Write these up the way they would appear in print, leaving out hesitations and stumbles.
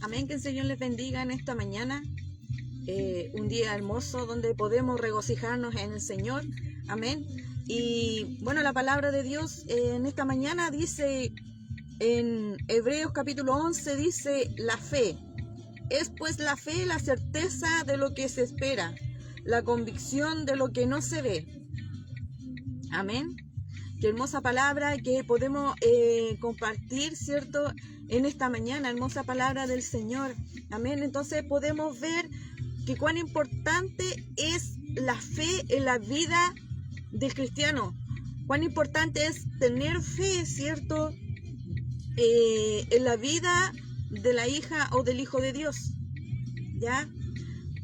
Amén, que el Señor les bendiga en esta mañana. Un día hermoso donde podemos regocijarnos en el Señor. Amén. Y bueno, la palabra de Dios en esta mañana dice en Hebreos capítulo 11, dice la fe. Es pues la fe la certeza de lo que se espera, la convicción de lo que no se ve. Amén. Qué hermosa palabra que podemos compartir, ¿cierto? En esta mañana, hermosa palabra del Señor. Amén. Entonces podemos ver que cuán importante es la fe en la vida del cristiano. Cuán importante es tener fe, ¿cierto? En la vida de la hija o del hijo de Dios. ¿Ya?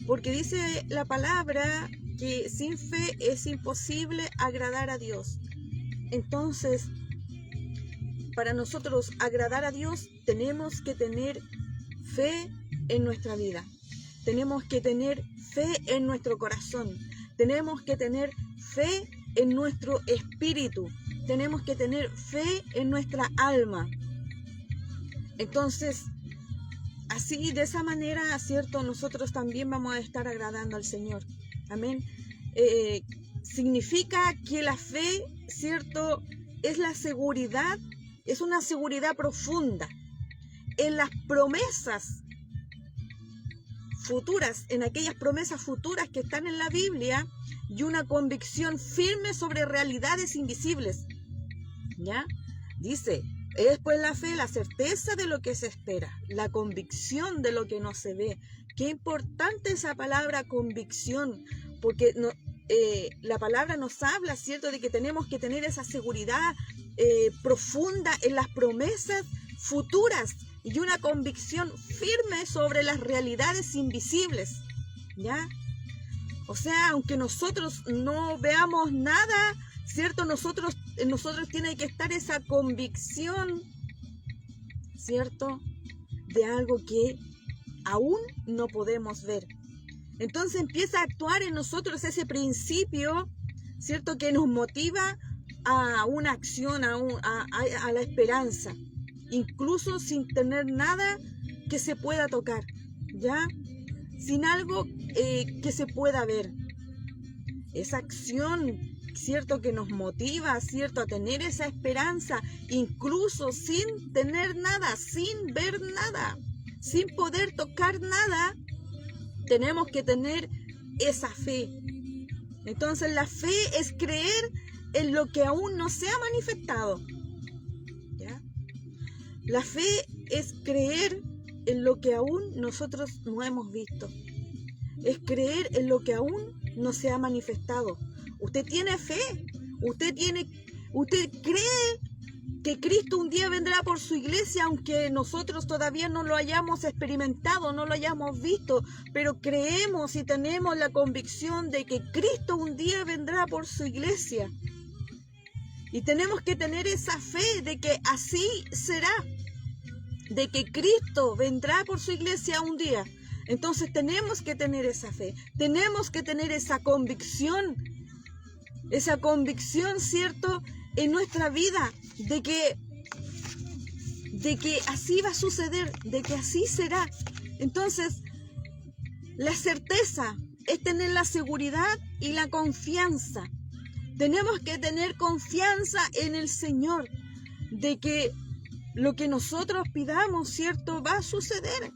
Porque dice la palabra que sin fe es imposible agradar a Dios. Entonces, para nosotros agradar a Dios, tenemos que tener fe en nuestra vida. Tenemos que tener fe en nuestro corazón. Tenemos que tener fe en nuestro espíritu. Tenemos que tener fe en nuestra alma. Entonces, así, de esa manera, ¿cierto? Nosotros también vamos a estar agradando al Señor. Amén. Significa que la fe, ¿cierto? Es la seguridad, es una seguridad profunda en las promesas futuras, en aquellas promesas futuras que están en la Biblia, y una convicción firme sobre realidades invisibles. ¿Ya? Dice, es pues la fe, la certeza de lo que se espera, la convicción de lo que no se ve. Qué importante esa palabra convicción, porque no, la palabra nos habla, ¿cierto?, de que tenemos que tener esa seguridad profunda en las promesas futuras y una convicción firme sobre las realidades invisibles, ¿ya? O sea, aunque nosotros no veamos nada, ¿cierto? Nosotros tiene que estar esa convicción, ¿cierto?, de algo que aún no podemos ver. Entonces empieza a actuar en nosotros ese principio, ¿cierto?, que nos motiva a una acción, a la esperanza, incluso sin tener nada que se pueda tocar, ¿ya? Sin algo que se pueda ver. Esa acción, ¿cierto?, que nos motiva, ¿cierto?, a tener esa esperanza, incluso sin tener nada, sin ver nada, sin poder tocar nada. Tenemos que tener esa fe. Entonces la fe es creer en lo que aún no se ha manifestado. ¿Ya? La fe es creer en lo que aún nosotros no hemos visto. Es creer en lo que aún no se ha manifestado. Usted tiene fe. Usted cree que Cristo un día vendrá por su iglesia, aunque nosotros todavía no lo hayamos experimentado, no lo hayamos visto, pero creemos y tenemos la convicción de que Cristo un día vendrá por su iglesia. Y tenemos que tener esa fe de que así será, de que Cristo vendrá por su iglesia un día. Entonces tenemos que tener esa fe, tenemos que tener esa convicción, ¿cierto?, en nuestra vida, de que así va a suceder, de que así será. Entonces, la certeza es tener la seguridad y la confianza. Tenemos que tener confianza en el Señor, de que lo que nosotros pidamos, ¿cierto?, va a suceder,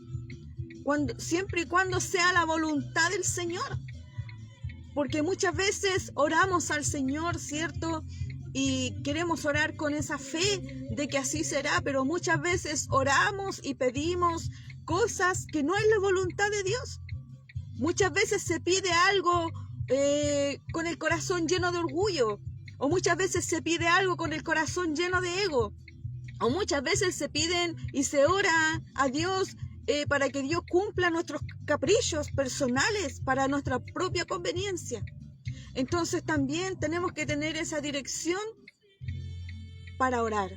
siempre y cuando sea la voluntad del Señor. Porque muchas veces oramos al Señor, ¿cierto?, y queremos orar con esa fe de que así será, pero muchas veces oramos y pedimos cosas que no es la voluntad de Dios. Muchas veces se pide algo con el corazón lleno de orgullo, o muchas veces se pide algo con el corazón lleno de ego, o muchas veces se piden y se ora a Dios para que Dios cumpla nuestros caprichos personales para nuestra propia conveniencia. Entonces también tenemos que tener esa dirección para orar.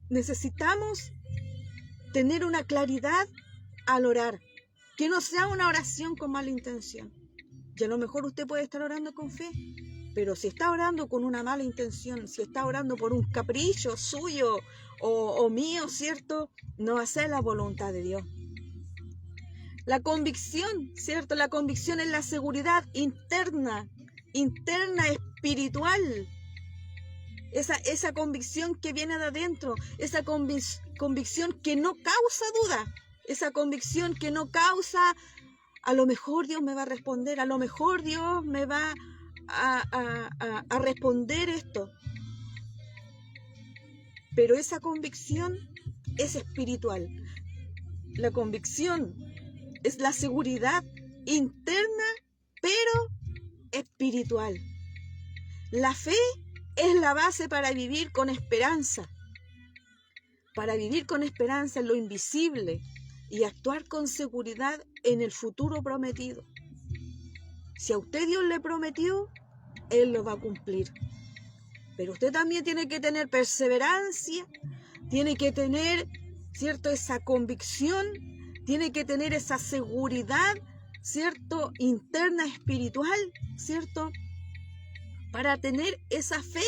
Necesitamos tener una claridad al orar, que no sea una oración con mala intención. Y a lo mejor usted puede estar orando con fe, pero si está orando con una mala intención, si está orando por un capricho suyo o mío, ¿cierto?, no va a ser la voluntad de Dios. La convicción, ¿cierto? La convicción es la seguridad interna espiritual. Esa convicción que viene de adentro, esa convicción que no causa duda, esa convicción que no causa, a lo mejor Dios me va a responder, a lo mejor Dios me va a responder esto. Pero esa convicción es espiritual. La convicción es la seguridad interna, pero espiritual. La fe es la base para vivir con esperanza. Para vivir con esperanza en lo invisible y actuar con seguridad en el futuro prometido. Si a usted Dios le prometió, Él lo va a cumplir. Pero usted también tiene que tener perseverancia, tiene que tener, ¿cierto?, esa convicción, tiene que tener esa seguridad, ¿cierto?, interna, espiritual, ¿cierto?, para tener esa fe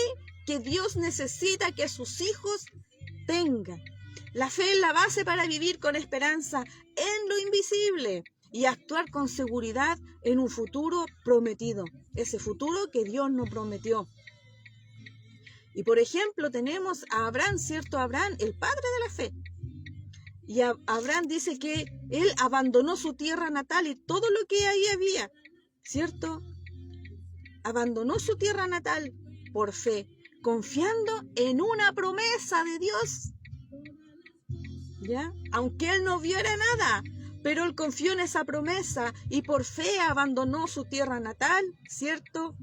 que Dios necesita que sus hijos tengan. La fe es la base para vivir con esperanza en lo invisible y actuar con seguridad en un futuro prometido, ese futuro que Dios nos prometió. Y por ejemplo tenemos a Abraham, ¿cierto? Abraham, el padre de la fe. Y Abraham dice que él abandonó su tierra natal y todo lo que ahí había, ¿cierto? Abandonó su tierra natal por fe, confiando en una promesa de Dios. ¿Ya? Aunque él no viera nada, pero él confió en esa promesa y por fe abandonó su tierra natal, ¿cierto?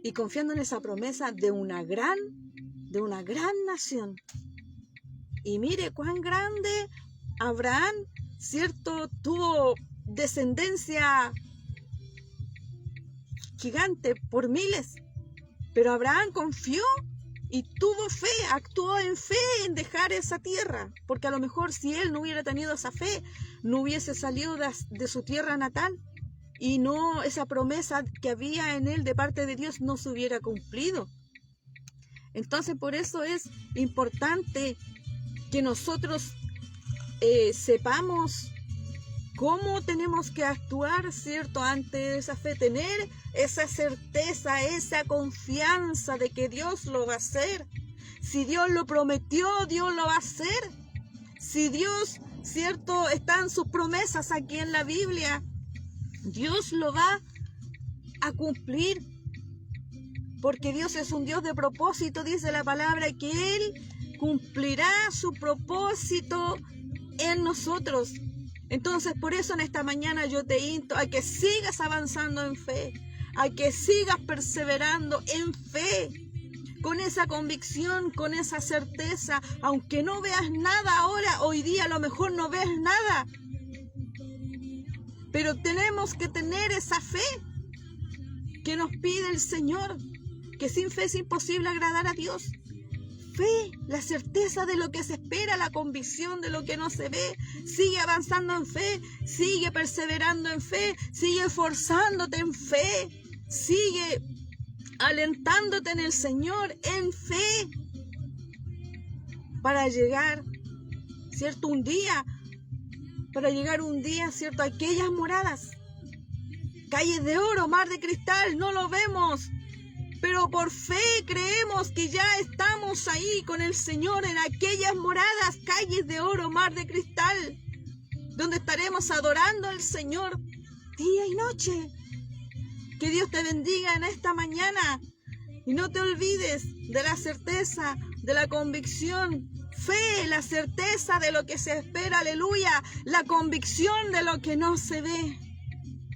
Y confiando en esa promesa de una gran nación. Y mire cuán grande Abraham, ¿cierto?, tuvo descendencia gigante por miles. Pero Abraham confió y tuvo fe, actuó en fe en dejar esa tierra. Porque a lo mejor si él no hubiera tenido esa fe, no hubiese salido de su tierra natal. Y no, esa promesa que había en él de parte de Dios no se hubiera cumplido. Entonces por eso es importante que nosotros sepamos cómo tenemos que actuar, ¿cierto?, ante esa fe, tener esa certeza, esa confianza de que Dios lo va a hacer. Si Dios lo prometió, Dios lo va a hacer. Si Dios, ¿cierto?, están sus promesas aquí en la Biblia, Dios lo va a cumplir, porque Dios es un Dios de propósito, dice la palabra, que Él cumplirá su propósito en nosotros. Entonces, por eso en esta mañana yo te insto a que sigas avanzando en fe, a que sigas perseverando en fe, con esa convicción, con esa certeza, aunque no veas nada ahora, hoy día a lo mejor no ves nada. Pero tenemos que tener esa fe que nos pide el Señor, que sin fe es imposible agradar a Dios. Fe, la certeza de lo que se espera, la convicción de lo que no se ve. Sigue avanzando en fe, sigue perseverando en fe, sigue esforzándote en fe, sigue alentándote en el Señor en fe para llegar, ¿cierto?, un día, ¿cierto?, a aquellas moradas, calles de oro, mar de cristal, no lo vemos, pero por fe creemos que ya estamos ahí con el Señor en aquellas moradas, calles de oro, mar de cristal, donde estaremos adorando al Señor día y noche. Que Dios te bendiga en esta mañana y no te olvides de la certeza, de la convicción. Fe, la certeza de lo que se espera, aleluya, la convicción de lo que no se ve,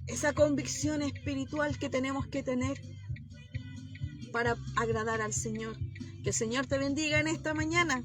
esa convicción espiritual que tenemos que tener para agradar al Señor. Que el Señor te bendiga en esta mañana.